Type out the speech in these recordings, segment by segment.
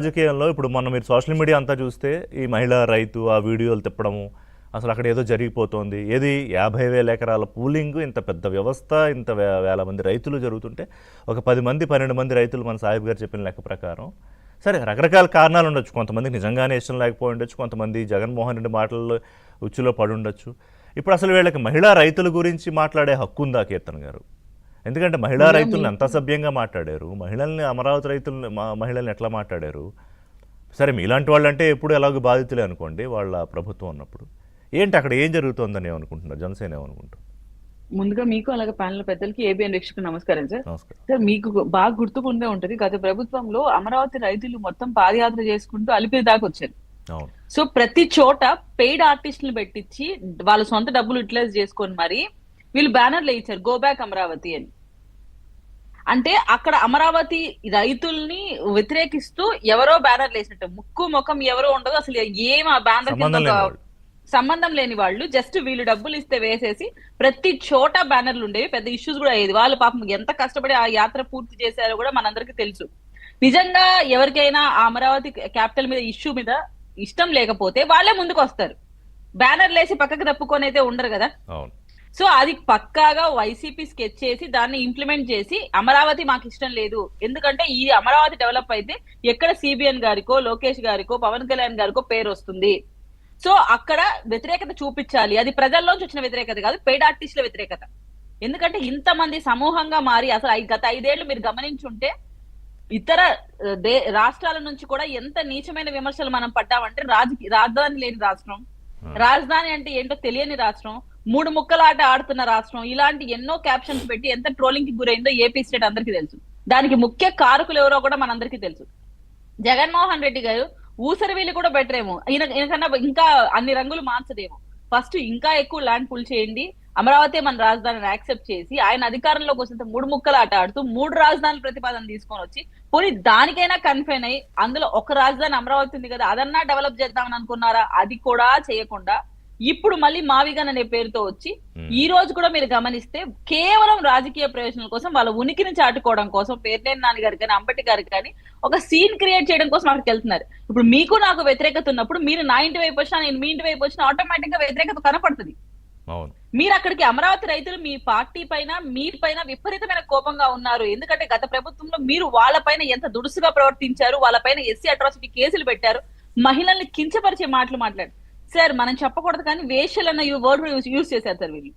రాజకీయాల్లో ఇప్పుడు మీరు సోషల్ మీడియా అంతా చూస్తే ఈ మహిళా రైతు ఆ వీడియోలు తిప్పడము అసలు అక్కడ ఏదో జరిగిపోతోంది. ఏది 50,000 ఎకరాల పూలింగ్, ఇంత పెద్ద వ్యవస్థ, ఇంత వేల మంది రైతులు జరుగుతుంటే ఒక 10 మంది 12 మంది రైతులు మన సాహిబ్ గారు చెప్పిన లెక్క ప్రకారం సరే రకరకాల కారణాలు ఉండొచ్చు. కొంతమందికి నిజంగానే ఇష్టం లేకపోయి ఉండొచ్చు, కొంతమంది జగన్మోహన్ రెడ్డి మాటల్లో ఉచ్చులో పడి ఉండొచ్చు. ఇప్పుడు అసలు వీళ్ళకి మహిళా రైతుల గురించి మాట్లాడే హక్కు ఉందా కీర్తన్ గారు? ఎందుకంటే మహిళా రైతులను ఎంత సభ్యంగా మాట్లాడారు, మహిళల్ని అమరావతి రైతులని మహిళల్ని ఎట్లా మాట్లాడారు. సరే మీలాంటి వాళ్ళు అంటే ఎప్పుడు ఎలాగో బాధితులే అనుకోండి వాళ్ళ ప్రభుత్వం ఉన్నప్పుడు. ఏంటి అక్కడ ఏం జరుగుతుందని ఏమనుకుంటున్నారు, జనసేన ఏమనుకుంటారు? ముందుగా మీకు అలాగే ప్యానల్ పెద్దలకి ఏబిఎన్ వీక్షకు నమస్కారం సార్. నమస్కారం సార్ మీకు బాగా గుర్తుకుండే ఉంటది, గత ప్రభుత్వంలో అమరావతి రైతులు మొత్తం పాదయాత్ర చేసుకుంటూ అలిపిరి దాకా వచ్చారు. అవును. సో ప్రతి చోట పెయిడ్ ఆర్టిస్టులు పెట్టించి వాళ్ళ సొంత డబ్బులు యూటిలైజ్ చేసుకొని మరి వీళ్ళు బ్యానర్లు ఇచ్చారు, గో బ్యాక్ అమరావతి అని. అంటే అక్కడ అమరావతి రైతుల్ని వ్యతిరేకిస్తూ ఎవరో బ్యానర్లు వేసినట్టు, ముక్కు ముఖం ఎవరో ఉండదు అసలు. ఏం ఆ బ్యానర్ సంబంధం లేని వాళ్ళు జస్ట్ వీళ్ళు డబ్బులు ఇస్తే వేసేసి ప్రతి చోట బ్యానర్లు ఉండేవి, పెద్ద ఇష్యూస్ కూడా అయ్యేది. వాళ్ళు పాపం ఎంత కష్టపడి ఆ యాత్ర పూర్తి చేశారో కూడా మనందరికీ తెలుసు. నిజంగా ఎవరికైనా ఆ అమరావతి క్యాపిటల్ మీద ఇష్యూ మీద ఇష్టం లేకపోతే వాళ్ళే ముందుకు వస్తారు, బ్యానర్లు వేసి పక్కకు తప్పుకొని అయితే ఉండరు కదా. సో అది పక్కాగా వైసీపీ స్కెచ్ చేసి దాన్ని ఇంప్లిమెంట్ చేసి అమరావతి మాకు ఇష్టం లేదు, ఎందుకంటే ఈ అమరావతి డెవలప్ అయితే ఎక్కడ సిబిఎన్ గారికో లోకేష్ గారికో పవన్ కళ్యాణ్ గారికో పేరు వస్తుంది. సో అక్కడ వ్యతిరేకత చూపించాలి. అది ప్రజల్లోంచి వచ్చిన వ్యతిరేకత కాదు, పెయిడ్ ఆర్టిస్టుల వ్యతిరేకత. ఎందుకంటే ఇంతమంది సమూహంగా మారి అసలు గత 5 ఏళ్లు మీరు గమనించుంటే ఇతర రాష్ట్రాల నుంచి కూడా ఎంత నీచమైన విమర్శలు మనం పడ్డామంటే, రాజధాని లేని రాష్ట్రం, రాజధాని అంటే ఏంటో తెలియని రాష్ట్రం, 3 ముక్కలాట ఆడుతున్న రాష్ట్రం, ఇలాంటి ఎన్నో క్యాప్షన్స్ పెట్టి ఎంత ట్రోలింగ్ కి గురైందో ఏపీ స్టేట్ అందరికీ తెలుసు. దానికి ముఖ్య కారకులు ఎవరో కూడా మనందరికీ తెలుసు. జగన్మోహన్ రెడ్డి గారు ఊసరవీళ్ళు కూడా బెటర్ ఏమో, ఈయనకన్నా ఇంకా అన్ని రంగులు మార్చదేమో. ఫస్ట్ ఇంకా ఎక్కువ ల్యాండ్ పుల్ చేయండి, అమరావతి మన రాజధానిని యాక్సెప్ట్ చేసి ఆయన అధికారంలోకి వచ్చినంత 3 ముక్కలు ఆట ఆడుతూ 3 రాజధానుల ప్రతిపాదన తీసుకొని వచ్చి పోనీ దానికైనా కన్ఫైన్ అయ్యి అందులో ఒక రాజధాని అమరావతి ఉంది కదా అదన్నా డెవలప్ చేద్దామని అనుకున్నారా? అది కూడా చేయకుండా ఇప్పుడు మళ్ళీ మావిగన్ అనే పేరుతో వచ్చి ఈ రోజు కూడా మీరు గమనిస్తే కేవలం రాజకీయ ప్రయోజనాల కోసం, వాళ్ళ ఉనికిని చాటుకోవడం కోసం పేర్నేని నాని గారికి కానీ అంబటి గారికి కానీ ఒక సీన్ క్రియేట్ చేయడం కోసం అక్కడికి వెళ్తున్నారు. ఇప్పుడు మీకు నాకు వ్యతిరేకత ఉన్నప్పుడు మీరు నా ఇంటి వైపు వచ్చినా నేను మీ ఇంటి వైపు వచ్చినా ఆటోమేటిక్ గా వ్యతిరేకత కనపడుతుంది. మీరు అక్కడికి అమరావతి రైతులు మీ పార్టీ పైన మీ పైన విపరీతమైన కోపంగా ఉన్నారు. ఎందుకంటే గత ప్రభుత్వంలో మీరు వాళ్ళపైన ఎంత దుడుసుగా ప్రవర్తించారు, వాళ్ళపైన ఎస్సీ అట్రాసిటీ కేసులు పెట్టారు, మహిళల్ని కించపరిచే మాటలు మాట్లాడారు. సార్ మనం చెప్పకూడదు కానీ వేశ్యలు అన్న వర్డ్ యూజ్ చేశారు సార్ వీళ్ళు.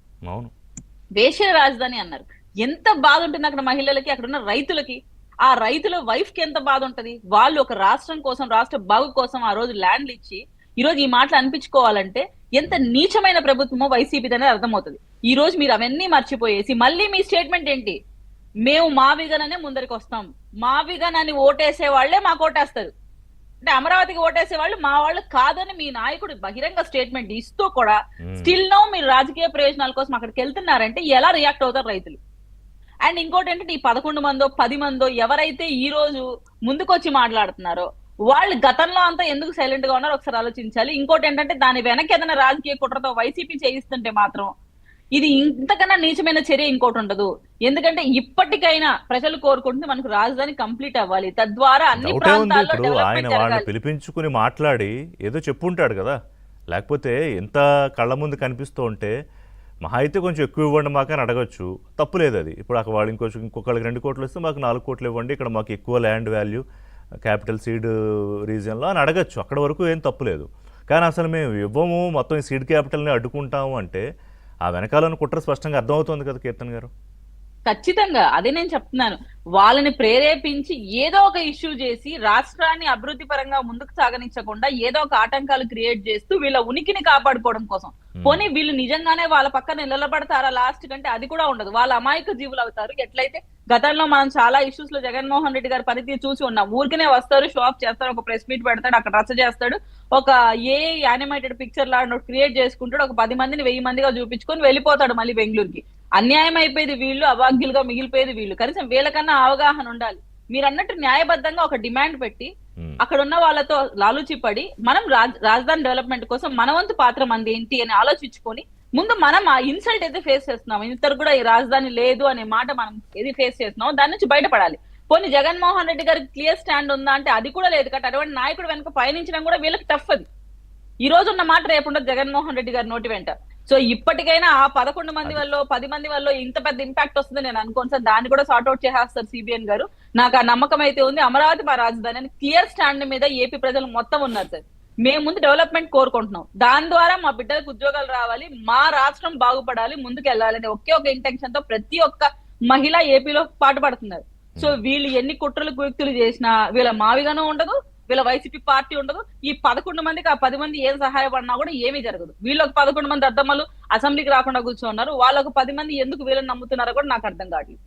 వేశ్యల రాజధాని అన్నారు. ఎంత బాధ ఉంటుంది అక్కడ మహిళలకి, అక్కడ ఉన్న రైతులకి, ఆ రైతుల వైఫ్ కి ఎంత బాధ ఉంటది. వాళ్ళు ఒక రాష్ట్రం కోసం, రాష్ట్ర బాగు కోసం ఆ రోజు ల్యాండ్లు ఇచ్చి ఈ రోజు ఈ మాటలు అనిపించుకోవాలంటే ఎంత నీచమైన ప్రభుత్వమో వైసీపీ అనేది అర్థమవుతుంది. ఈ రోజు మీరు అవన్నీ మర్చిపోయేసి మళ్ళీ మీ స్టేట్మెంట్ ఏంటి, మేము మావిగన్ అనే ముందరికి వస్తాం, మావిగన్ అని ఓటేసే వాళ్లే మాకు ఓటేస్తారు అంటే అమరావతికి ఓటేసే వాళ్ళు మా వాళ్ళు కాదని మీ నాయకుడు బహిరంగ స్టేట్మెంట్ ఇస్తూ కూడా స్టిల్ నో మీరు రాజకీయ ప్రయోజనాల కోసం అక్కడికి వెళ్తున్నారంటే ఎలా రియాక్ట్ అవుతారు రైతులు? అండ్ ఇంకోటి ఏంటంటే ఈ 11 మందో 10 మందో ఎవరైతే ఈ రోజు ముందుకొచ్చి మాట్లాడుతున్నారో వాళ్ళు గతంలో అంతా ఎందుకు సైలెంట్ గా ఉన్నారో ఒకసారి ఆలోచించాలి. ఇంకోటి ఏంటంటే దాని వెనక్కి ఏదైనా రాజకీయ కుట్రతో వైసీపీ చేయిస్తుంటే మాత్రం ఇది ఇంతకన్నా నీచమైన చర్య ఇంకోటి ఉండదు. ఎందుకంటే ఇప్పటికైనా ప్రజలు కోరుకుంటుంది మనకు రాజధాని కంప్లీట్ అవ్వాలి, తద్వారా అన్ని ప్రాంతాల్లో ఆయన వాళ్ళని పిలిపించుకుని మాట్లాడి ఏదో చెప్పుంటాడు కదా. లేకపోతే ఎంత కళ్ళ ముందు కనిపిస్తూ ఉంటే మహా అయితే కొంచెం ఎక్కువ ఇవ్వండి మాకు అని అడగచ్చు, తప్పు లేదు అది. ఇప్పుడు అక్కడ వాళ్ళు ఇంకొకరికి 2 కోట్లు ఇస్తే మాకు 4 కోట్లు ఇవ్వండి, ఇక్కడ మాకు ఎక్కువ ల్యాండ్ వాల్యూ క్యాపిటల్ సీడ్ రీజియన్లో అని అడగచ్చు, అక్కడ వరకు ఏం తప్పు లేదు. కానీ అసలు మేము ఇవ్వము, మొత్తం ఈ సీడ్ క్యాపిటల్ని అడ్డుకుంటాము అంటే ఆ వెనకాలను కుట్ర స్పష్టంగా అర్థమవుతుంది కదా కీర్తన్ గారు. ఖచ్చితంగా అదే నేను చెప్తున్నాను. వాళ్ళని ప్రేరేపించి ఏదో ఒక ఇష్యూ చేసి రాష్ట్రాన్ని అభివృద్ధి పరంగా ముందుకు సాగనించకుండా ఏదో ఒక ఆటంకాలు క్రియేట్ చేస్తూ వీళ్ళ ఉనికిని కాపాడుకోవడం కోసం. పోనీ వీళ్ళు నిజంగానే వాళ్ళ పక్కన నిలబడతారా లాస్ట్ కంటే అది కూడా ఉండదు, వాళ్ళ అమాయక జీవులు అవుతారు. ఎట్లయితే గతంలో మనం చాలా ఇష్యూస్ లో జగన్మోహన్ రెడ్డి గారి పరిస్థితి చూసి ఉన్నాం. ఊరికనే వస్తారు, షో ఆఫ్ చేస్తారు, ఒక ప్రెస్ మీట్ పెడతాడు, అక్కడ రచ్చ చేస్తాడు, ఒక యానిమేటెడ్ పిక్చర్ లాగా క్రియేట్ చేసుకుంటాడు, ఒక 10 మందిని 1000 మందిగా చూపించుకొని వెళ్ళిపోతాడు మళ్ళీ బెంగళూరుకి. అన్యాయం అయిపోయేది వీళ్ళు, అభాగ్యులుగా మిగిలిపోయేది వీళ్ళు. కనీసం వీళ్ళకన్నా అవగాహన ఉండాలి. మీరు అన్నట్టు న్యాయబద్ధంగా ఒక డిమాండ్ పెట్టి అక్కడ ఉన్న వాళ్ళతో లాలూచి పడి మనం రాజధాని డెవలప్మెంట్ కోసం మన వంతు పాత్ర మంది ఏంటి అని ఆలోచించుకొని ముందు మనం ఆ ఇన్సల్ట్ అయితే ఫేస్ చేస్తున్నాం, ఇంతరు కూడా ఈ రాజధాని లేదు అనే మాట మనం ఏది ఫేస్ చేస్తున్నామో దాని నుంచి బయటపడాలి. పోనీ జగన్మోహన్ రెడ్డి గారికి క్లియర్ స్టాండ్ ఉందా అంటే అది కూడా లేదు కాబట్టి అటువంటి నాయకుడు వెనక పయనించడం కూడా వీళ్ళకి టఫ్ అది. ఈ రోజు ఉన్న మాట రేపు ఉండదు జగన్మోహన్ రెడ్డి గారి నోటి వెంట. సో ఇప్పటికైనా ఆ 11 మంది వల్ల 10 మంది వల్ల ఇంత పెద్ద ఇంపాక్ట్ వస్తుంది నేను అనుకోను సార్. దాన్ని కూడా సార్ట్అవుట్ చేసేస్తారు సిబిఎన్ గారు. నాకు ఆ నమ్మకం అయితే ఉంది. అమరావతి మా రాజధాని అని క్లియర్ స్టాండ్ మీద ఏపీ ప్రజలు మొత్తం ఉన్నారు సార్. మేము ముందు డెవలప్మెంట్ కోరుకుంటున్నాం, దాని ద్వారా మా బిడ్డలకు ఉద్యోగాలు రావాలి, మా రాష్ట్రం బాగుపడాలి, ముందుకు వెళ్ళాలని ఒకే ఒక ఇంటెన్షన్ తో ప్రతి ఒక్క మహిళ ఏపీలో పాటుపడుతున్నారు. సో వీళ్ళు ఎన్ని కుట్రలు కుయుక్తులు చేసినా వీళ్ళ మావిగానూ ఉండదు, వీళ్ళ వైసీపీ పార్టీ ఉండదు. ఈ 11 మందికి ఆ 10 మంది ఏం సహాయపడినా కూడా ఏమీ జరగదు. వీళ్ళొక 11 మంది అద్దమ్మలు అసెంబ్లీకి రాకుండా కూర్చోన్నారు, వాళ్ళొక 10 మంది ఎందుకు వీళ్ళని నమ్ముతున్నారో కూడా నాకు అర్థం కావట్లేదు.